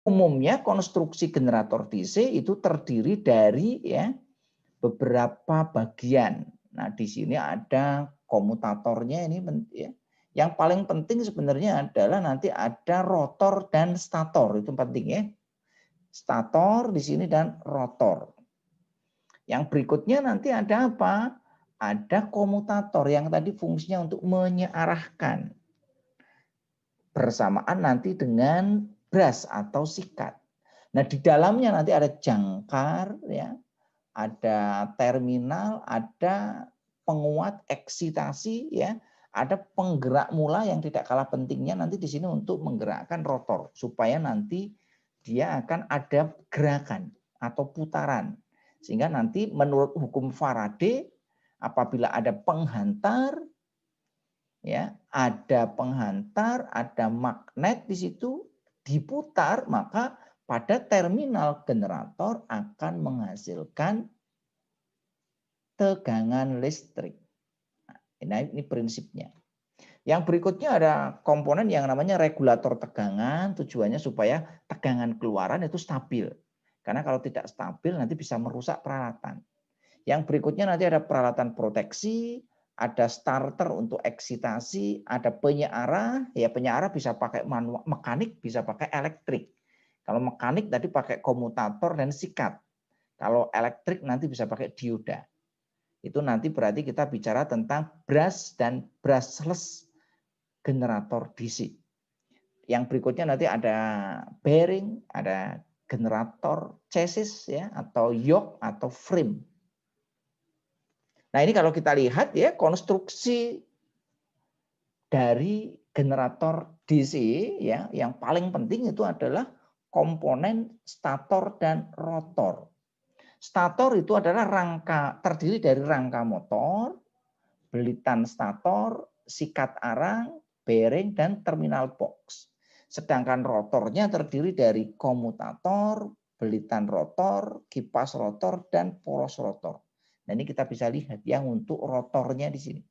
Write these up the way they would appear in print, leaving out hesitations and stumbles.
Umumnya konstruksi generator DC itu terdiri dari ya beberapa bagian. Nah, di sini ada komutatornya ini ya. Yang paling penting sebenarnya adalah nanti ada rotor dan stator, itu penting ya. Stator di sini dan rotor. Yang berikutnya nanti ada apa? Ada komutator yang tadi fungsinya untuk menyearahkan bersamaan nanti dengan brush atau sikat. Nah, di dalamnya nanti ada jangkar ya, ada terminal, ada penguat eksitasi ya, ada penggerak mula yang tidak kalah pentingnya nanti di sini untuk menggerakkan rotor supaya nanti dia akan ada gerakan atau putaran. Sehingga nanti menurut hukum Faraday apabila ada penghantar ya, ada penghantar, ada magnet di situ diputar, maka pada terminal generator akan menghasilkan tegangan listrik. Nah, ini prinsipnya. Yang berikutnya ada komponen yang namanya regulator tegangan, tujuannya supaya tegangan keluaran itu stabil. Karena kalau tidak stabil nanti bisa merusak peralatan. Yang berikutnya nanti ada peralatan proteksi, ada starter untuk eksitasi, ada penyearah, ya penyearah bisa pakai manual, mekanik bisa pakai elektrik. Kalau mekanik tadi pakai komutator dan sikat. Kalau elektrik nanti bisa pakai dioda. Itu nanti berarti kita bicara tentang brush dan brushless generator DC. Yang berikutnya nanti ada bearing, ada generator chassis ya atau yoke atau frame. Nah, ini kalau kita lihat ya konstruksi dari generator DC ya yang paling penting itu adalah komponen stator dan rotor. Stator itu adalah rangka, terdiri dari rangka motor, belitan stator, sikat arang, bearing, dan terminal box. Sedangkan rotornya terdiri dari komutator, belitan rotor, kipas rotor, dan poros rotor. Nah, ini kita bisa lihat yang untuk rotornya di sini.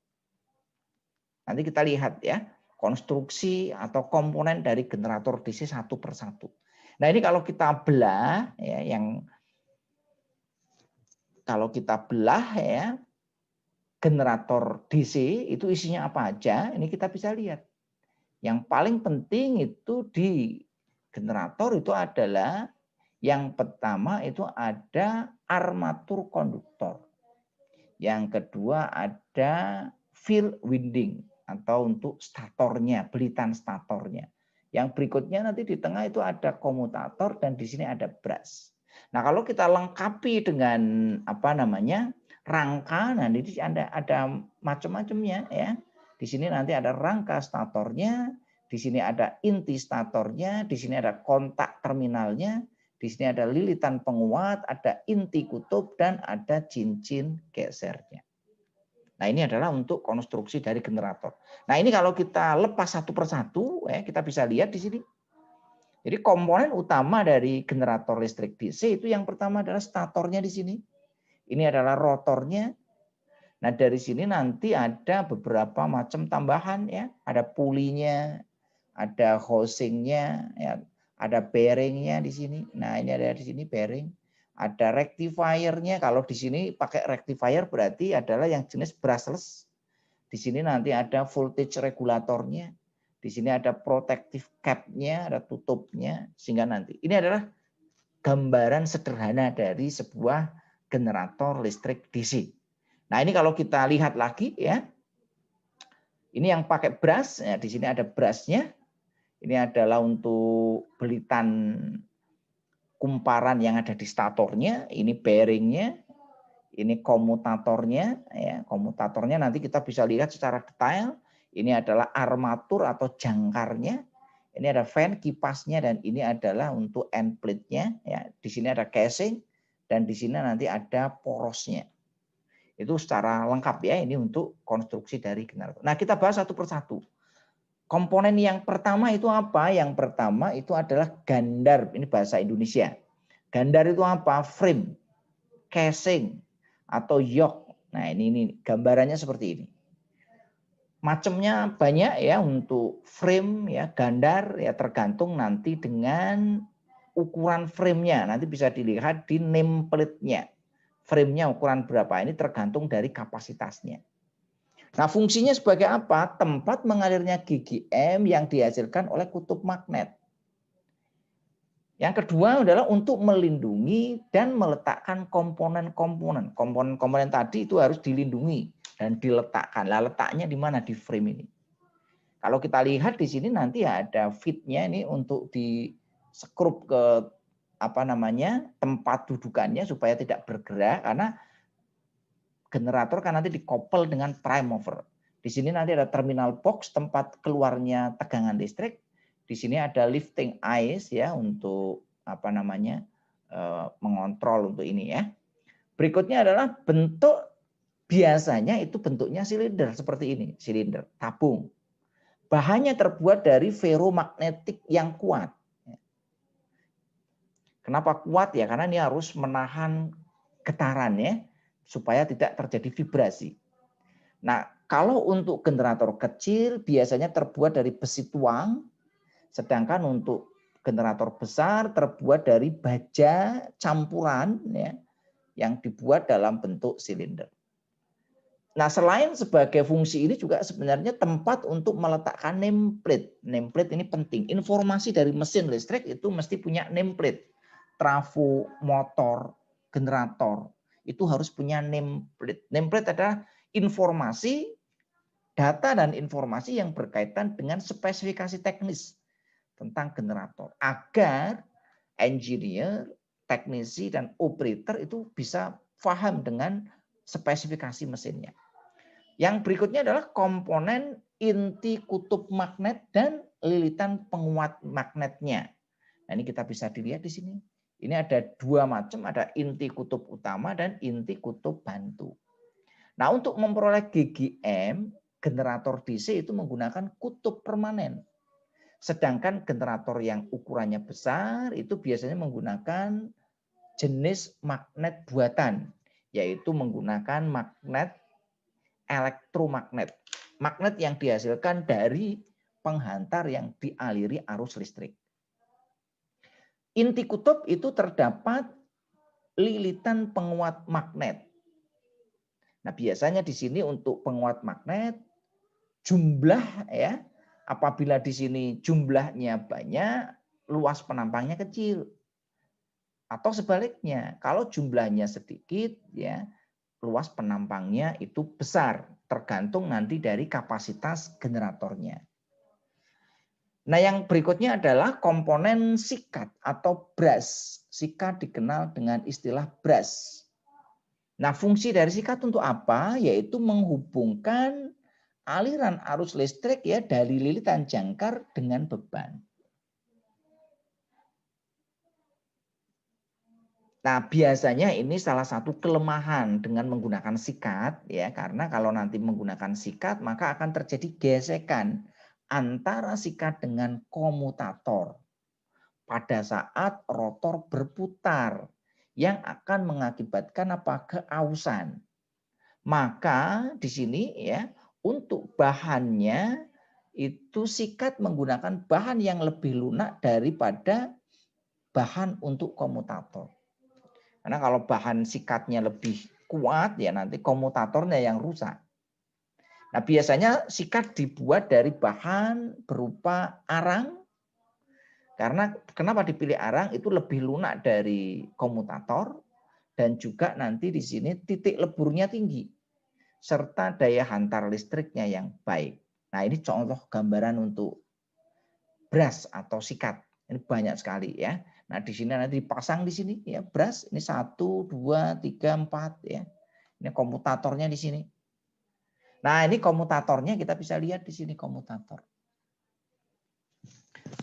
Nanti kita lihat ya, konstruksi atau komponen dari generator DC satu persatu. Nah, ini kalau kita belah ya, kalau kita belah ya, generator DC itu isinya apa aja, ini kita bisa lihat. Yang paling penting itu di generator itu adalah yang pertama itu ada armatur konduktor. Yang kedua ada field winding atau untuk statornya, belitan statornya. Yang berikutnya nanti di tengah itu ada komutator dan di sini ada brush. Nah, kalau kita lengkapi dengan apa namanya? Rangka, nah di sini ada macam-macamnya ya. Di sini nanti ada rangka statornya, di sini ada inti statornya, di sini ada kontak terminalnya, di sini ada lilitan penguat, ada inti kutub, dan ada cincin gesernya. Nah, ini adalah untuk konstruksi dari generator. Nah, ini kalau kita lepas satu persatu, ya, kita bisa lihat di sini. Jadi komponen utama dari generator listrik DC itu yang pertama adalah statornya di sini. Ini adalah rotornya. Nah, dari sini nanti ada beberapa macam tambahan ya, ada pulinya, ada housingnya, ya, ada bearingnya di sini. Nah, ini ada di sini bearing. Ada rectifiernya. Kalau di sini pakai rectifier berarti adalah yang jenis brushless. Di sini nanti ada voltage regulatornya. Di sini ada protective cap-nya, ada tutupnya. Sehingga nanti ini adalah gambaran sederhana dari sebuah generator listrik DC. Nah, ini kalau kita lihat lagi ya. Ini yang pakai brush, ya, di sini ada brushnya. Ini adalah untuk belitan kumparan yang ada di statornya, ini bearingnya, ini komutatornya. Ya, komutatornya nanti kita bisa lihat secara detail. Ini adalah armatur atau jangkarnya. Ini ada fan kipasnya dan ini adalah untuk end plate-nya. Ya, di sini ada casing dan di sini nanti ada porosnya. Itu secara lengkap ya, ini untuk konstruksi dari generator. Nah, kita bahas satu persatu. Komponen yang pertama itu apa? Yang pertama itu adalah gandar, ini bahasa Indonesia. Gandar itu apa? Frame, casing, atau yoke. Nah, ini gambarannya seperti ini. Macamnya banyak ya untuk frame ya, gandar ya tergantung nanti dengan ukuran frame-nya. Nanti bisa dilihat di nameplate-nya. Frame-nya ukuran berapa, ini tergantung dari kapasitasnya. Nah, fungsinya sebagai apa? Tempat mengalirnya GGM yang dihasilkan oleh kutub magnet. Yang kedua adalah untuk melindungi dan meletakkan komponen-komponen. Komponen-komponen tadi itu harus dilindungi dan diletakkan. Lah, letaknya di mana di frame ini? Kalau kita lihat di sini nanti ada fitnya ini untuk di skrup ke tempat dudukannya supaya tidak bergerak, karena generator kan nanti dikoppel dengan prime mover. Di sini nanti ada terminal box tempat keluarnya tegangan listrik. Di sini ada lifting eyes ya untuk mengontrol untuk ini ya. Berikutnya adalah bentuk, biasanya itu bentuknya silinder seperti ini, silinder tabung. Bahannya terbuat dari ferromagnetik yang kuat. Kenapa kuat ya? Karena ini harus menahan getaran ya, supaya tidak terjadi vibrasi. Nah, kalau untuk generator kecil biasanya terbuat dari besi tuang, sedangkan untuk generator besar terbuat dari baja campuran ya, yang dibuat dalam bentuk silinder. Nah, selain sebagai fungsi ini juga sebenarnya tempat untuk meletakkan nameplate. Nameplate ini penting. Informasi dari mesin listrik itu mesti punya nameplate. Trafo, motor, generator itu harus punya nameplate. Nameplate adalah informasi, data dan informasi yang berkaitan dengan spesifikasi teknis tentang generator. Agar engineer, teknisi, dan operator itu bisa paham dengan spesifikasi mesinnya. Yang berikutnya adalah komponen inti kutub magnet dan lilitan penguat magnetnya. Nah, ini kita bisa dilihat di sini. Ini ada dua macam, ada inti kutub utama dan inti kutub bantu. Nah, untuk memperoleh GGM, generator DC itu menggunakan kutub permanen. Sedangkan generator yang ukurannya besar itu biasanya menggunakan jenis magnet buatan, yaitu menggunakan magnet elektromagnet. Magnet yang dihasilkan dari penghantar yang dialiri arus listrik. Inti kutub itu terdapat lilitan penguat magnet. Nah, biasanya di sini untuk penguat magnet jumlah ya, apabila di sini jumlahnya banyak, luas penampangnya kecil. Atau sebaliknya, kalau jumlahnya sedikit ya, luas penampangnya itu besar, tergantung nanti dari kapasitas generatornya. Nah, yang berikutnya adalah komponen sikat atau brush. Sikat dikenal dengan istilah brush. Nah, fungsi dari sikat untuk apa? Yaitu menghubungkan aliran arus listrik ya dari lilitan jangkar dengan beban. Nah, biasanya ini salah satu kelemahan dengan menggunakan sikat ya, karena kalau nanti menggunakan sikat maka akan terjadi gesekan antara sikat dengan komutator pada saat rotor berputar yang akan mengakibatkan keausan. Maka di sini ya untuk bahannya itu sikat menggunakan bahan yang lebih lunak daripada bahan untuk komutator. Karena kalau bahan sikatnya lebih kuat ya nanti komutatornya yang rusak. Nah, biasanya sikat dibuat dari bahan berupa arang. Karena kenapa dipilih arang? Itu lebih lunak dari komutator dan juga nanti di sini titik leburnya tinggi serta daya hantar listriknya yang baik. Nah, ini contoh gambaran untuk brush atau sikat. Ini banyak sekali ya. Nah, di sini nanti dipasang di sini ya brush. Ini 1, 2, 3, 4 ya. Ini komutatornya di sini. Nah, ini komutatornya kita bisa lihat di sini komutator.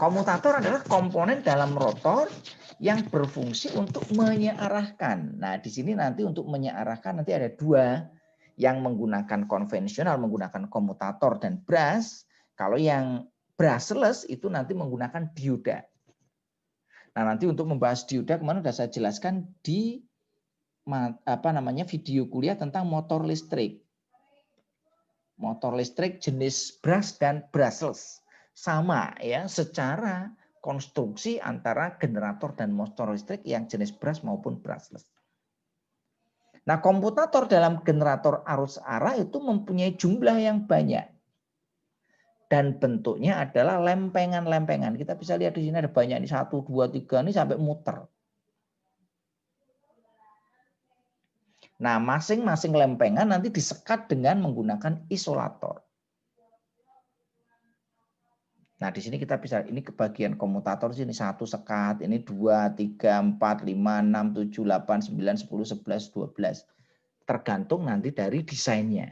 Komutator adalah komponen dalam rotor yang berfungsi untuk menyearahkan. Nah, di sini nanti untuk menyearahkan nanti ada dua, yang menggunakan konvensional menggunakan komutator dan brush. Kalau yang brushless itu nanti menggunakan dioda. Nah, nanti untuk membahas dioda kemarin sudah saya jelaskan di video kuliah tentang motor listrik. Motor listrik jenis brush dan brushless sama ya, secara konstruksi antara generator dan motor listrik yang jenis brush maupun brushless. Nah, komutator dalam generator arus arah itu mempunyai jumlah yang banyak. Dan bentuknya adalah lempengan-lempengan. Kita bisa lihat di sini ada banyak, ini 1, 2, 3, ini sampai muter. Nah, masing-masing lempengan nanti disekat dengan menggunakan isolator. Nah, di sini kita bisa, ini kebagian komutator sini 1 sekat, ini 2, 3, 4, 5, 6, 7, 8, 9, 10, 11, 12. Tergantung nanti dari desainnya.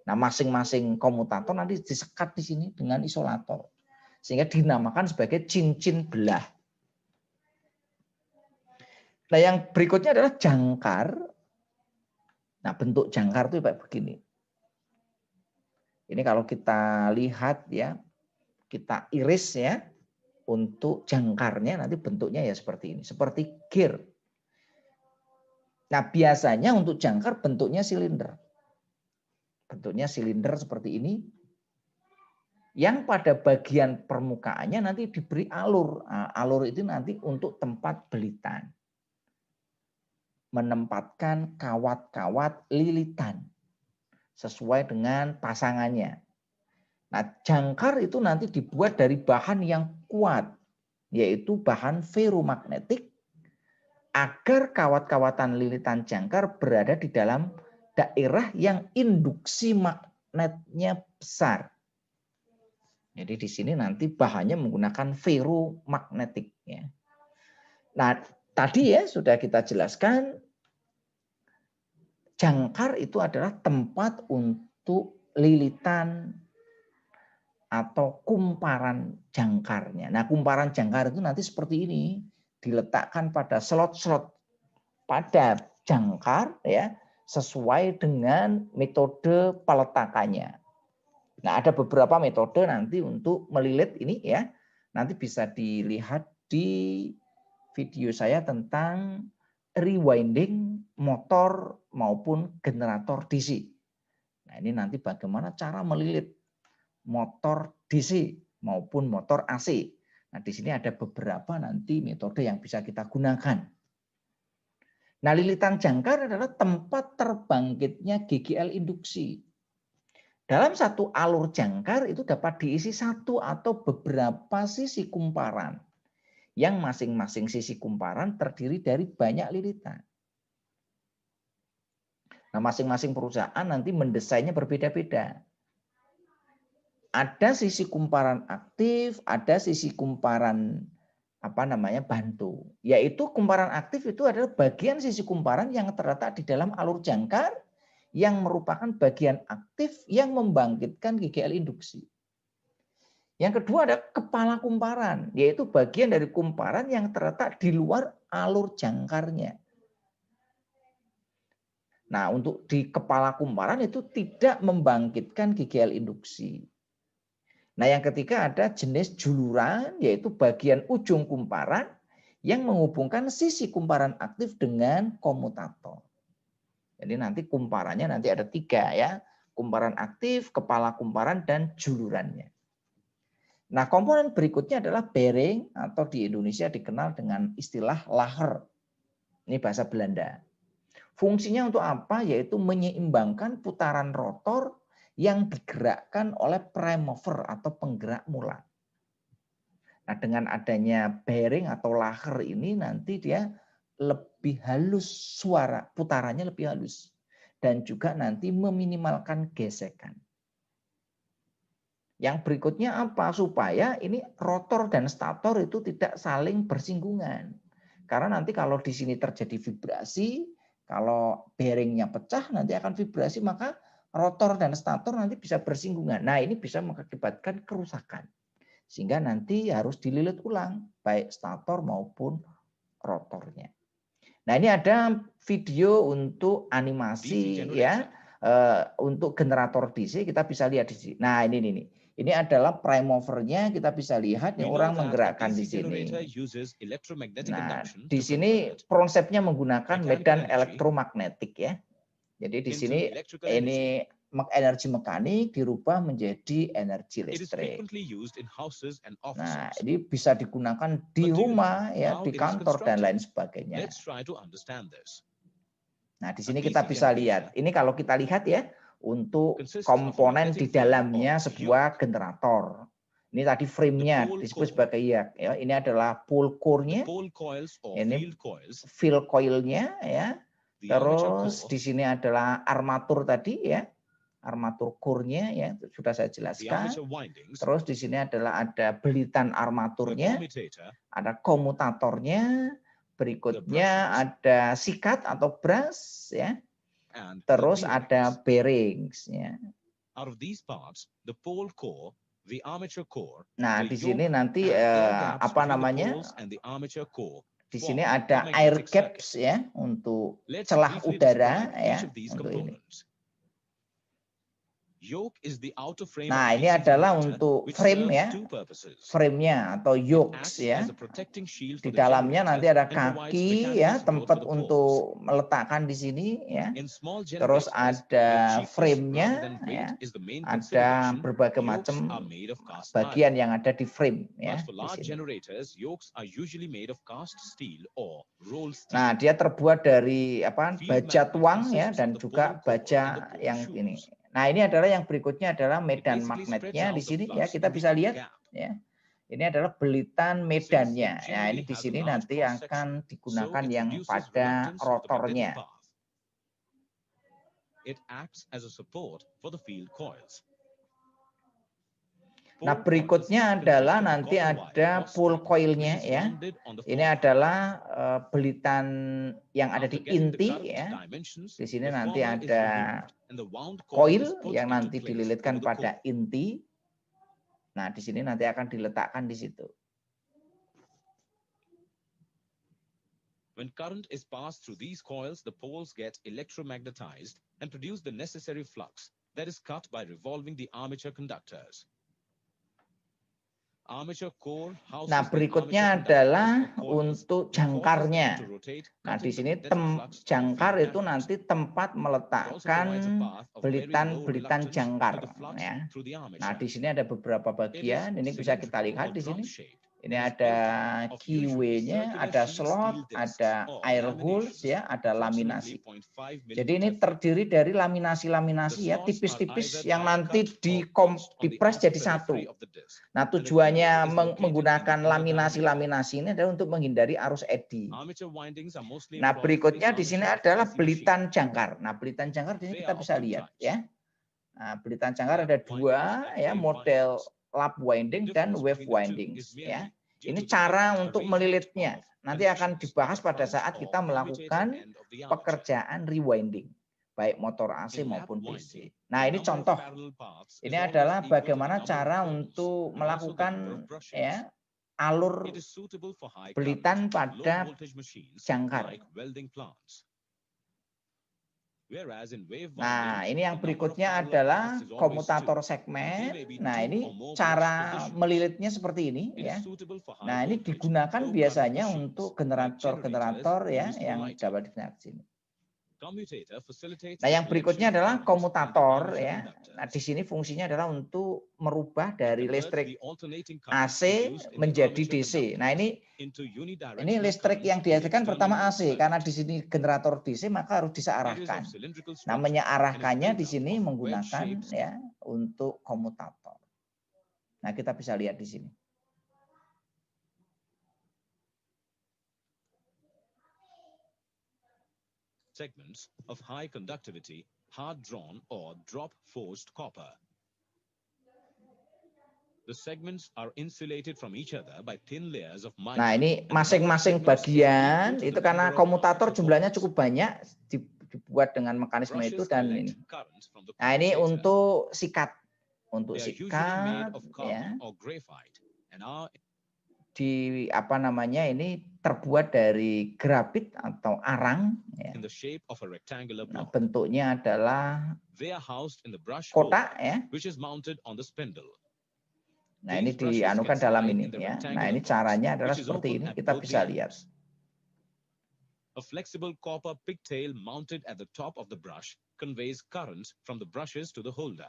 Nah, masing-masing komutator nanti disekat di sini dengan isolator. Sehingga dinamakan sebagai cincin belah. Nah, yang berikutnya adalah jangkar. Nah, bentuk jangkar itu kayak begini. Ini kalau kita lihat ya, kita iris ya, untuk jangkarnya nanti bentuknya ya seperti ini. Seperti gear. Nah, biasanya untuk jangkar bentuknya silinder. Bentuknya silinder seperti ini. Yang pada bagian permukaannya nanti diberi alur. Nah, alur itu nanti untuk tempat belitan. Menempatkan kawat-kawat lilitan. Sesuai dengan pasangannya. Nah, jangkar itu nanti dibuat dari bahan yang kuat. Yaitu bahan ferromagnetik. Agar kawat-kawatan lilitan jangkar berada di dalam daerah yang induksi magnetnya besar. Jadi di sini nanti bahannya menggunakan ferromagnetik. Ya. Nah, tadi ya sudah kita jelaskan, jangkar itu adalah tempat untuk lilitan atau kumparan jangkarnya. Nah, kumparan jangkar itu nanti seperti ini, diletakkan pada slot-slot pada jangkar ya, sesuai dengan metode peletakannya. Nah, ada beberapa metode nanti untuk melilit ini ya. Nanti bisa dilihat di video saya tentang rewinding motor maupun generator DC. Nah, ini nanti bagaimana cara melilit motor DC maupun motor AC. Nah, di sini ada beberapa nanti metode yang bisa kita gunakan. Nah, lilitan jangkar adalah tempat terbangkitnya GGL induksi. Dalam satu alur jangkar itu dapat diisi satu atau beberapa sisi kumparan. Yang masing-masing sisi kumparan terdiri dari banyak lilitan. Nah, masing-masing perusahaan nanti mendesainnya berbeda-beda. Ada sisi kumparan aktif, ada sisi kumparan bantu. Yaitu kumparan aktif itu adalah bagian sisi kumparan yang terletak di dalam alur jangkar yang merupakan bagian aktif yang membangkitkan GGL induksi. Yang kedua ada kepala kumparan, yaitu bagian dari kumparan yang terletak di luar alur jangkarnya. Nah, untuk di kepala kumparan itu tidak membangkitkan GGL induksi. Nah, yang ketiga ada jenis juluran, yaitu bagian ujung kumparan yang menghubungkan sisi kumparan aktif dengan komutator. Jadi nanti kumparannya nanti ada 3 ya. Kumparan aktif, kepala kumparan, dan julurannya. Nah, komponen berikutnya adalah bearing atau di Indonesia dikenal dengan istilah laher. Ini bahasa Belanda. Fungsinya untuk apa? Yaitu menyeimbangkan putaran rotor yang digerakkan oleh prime mover atau penggerak mula. Nah, dengan adanya bearing atau laher ini nanti dia lebih halus suara, putarannya lebih halus. Dan juga nanti meminimalkan gesekan. Yang berikutnya apa? Supaya ini rotor dan stator itu tidak saling bersinggungan. Karena nanti kalau di sini terjadi vibrasi, kalau bearingnya pecah nanti akan vibrasi, maka rotor dan stator nanti bisa bersinggungan. Nah, ini bisa mengakibatkan kerusakan. Sehingga nanti harus dililit ulang, baik stator maupun rotornya. Nah, ini ada video untuk animasi ya, untuk generator DC kita bisa lihat di sini. Nah, ini. Ini adalah prime movernya, kita bisa lihat nih orang menggerakkan di sini. Nah, di sini konsepnya menggunakan medan elektromagnetik ya. Jadi di sini ini energi mekanik dirubah menjadi energi listrik. Nah, ini bisa digunakan di rumah, ya, di kantor dan lain sebagainya. Nah, di sini kita bisa lihat. Ini kalau kita lihat ya, untuk komponen di dalamnya sebuah generator. Ini tadi frame-nya disebut sebagai ya. Ini adalah pole core-nya. Ini fill coil-nya ya. Terus di sini adalah armatur tadi ya. Armatur core-nya ya, sudah saya jelaskan. Terus di sini adalah ada belitan armaturnya, ada komutatornya, berikutnya ada sikat atau brush ya. Terus ada bearings ya. Nah, di sini nanti apa namanya? Di sini ada air gaps ya untuk celah udara ya untuk ini. Nah, ini adalah untuk frame ya, frame-nya atau yokes ya. Di dalamnya nanti ada kaki ya, tempat untuk meletakkan di sini ya. Terus ada frame-nya ya. Ada berbagai macam bagian yang ada di frame ya. Di sini. Nah, dia terbuat dari apa? Baja tuang ya dan juga baja yang ini. Nah, ini adalah yang berikutnya adalah medan magnetnya di sini ya, kita bisa lihat ya. Ini adalah belitan medannya. Ya, ini di sini nanti akan digunakan yang pada rotornya. Nah, berikutnya adalah nanti ada pole coil-nya ya. Ini adalah belitan yang ada di inti ya. Di sini nanti ada coil yang nanti dililitkan pada inti. Nah, di sini nanti akan diletakkan di situ. When current is passed through these coils, the poles get electromagnetized and produce the necessary flux that is cut by revolving the armature conductors. Nah, berikutnya adalah untuk jangkarnya. Nah, di sini jangkar itu nanti tempat meletakkan belitan-belitan jangkar ya. Nah, di sini ada beberapa bagian, ini bisa kita lihat di sini. Ini ada keyway-nya, ada slot, ada air holes ya, ada laminasi. Jadi ini terdiri dari laminasi-laminasi ya, tipis-tipis yang nanti dipres jadi satu. Nah, tujuannya menggunakan laminasi-laminasi ini adalah untuk menghindari arus eddy. Nah, berikutnya di sini adalah belitan jangkar. Nah, belitan jangkar di sini kita bisa lihat ya. Nah, belitan jangkar ada dua ya, model lap winding dan wave winding ya. Ini cara untuk melilitnya. Nanti akan dibahas pada saat kita melakukan pekerjaan rewinding, baik motor AC maupun DC. Nah, ini contoh. Ini adalah bagaimana cara untuk melakukan ya alur belitan pada jangkar. Nah, ini yang berikutnya adalah komutator segmen. Nah, ini cara melilitnya seperti ini ya. Nah, ini digunakan biasanya untuk generator-generator ya yang dapat digunakan di sini. Nah, yang berikutnya adalah komutator ya. Nah, di sini fungsinya adalah untuk merubah dari listrik AC menjadi DC. Nah, ini listrik yang dihasilkan pertama AC karena di sini generator DC maka harus disearahkan. Nah, menyearahkannya di sini menggunakan ya untuk komutator. Nah, kita bisa lihat di sini. Segments of high conductivity, hard drawn or drop forced copper. The segments are insulated from each other by thin layers of mica. Nah, ini masing-masing bagian itu karena komutator jumlahnya cukup banyak dibuat dengan mekanisme itu dan ini. Nah, ini untuk sikat. Untuk sikat ya. Di apa namanya ini terbuat dari grafit atau arang ya. Nah, bentuknya adalah kotak ya. Nah, ini dianukan dalam ini ya. Nah, ini caranya adalah seperti ini, kita bisa lihat. A flexible copper pigtail mounted at the top of the brush conveys current from the brushes to the holder.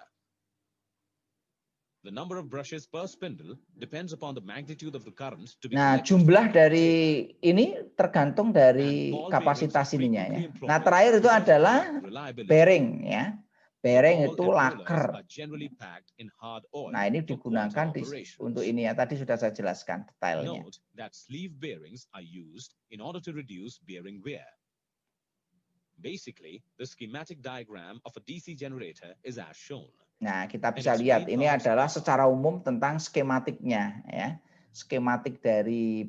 The number of brushes per spindle depends upon the magnitude of the current to be Nah, collected jumlah from the dari holder. ini tergantung And dari ball bearings are kapasitas ininya frequently ya. employed Nah, terakhir to itu certify adalah reliability. bearing ya. The Bearing ball itu and rollers laker. are generally packed in hard oil Nah, ini for digunakan quarter operations. untuk ini ya. Tadi sudah saya jelaskan detailnya. Note that sleeve bearings are used in order to reduce bearing wear. Basically, the schematic diagram of a DC generator is as shown. Nah, kita bisa lihat ini adalah secara umum tentang skematiknya ya. Skematik dari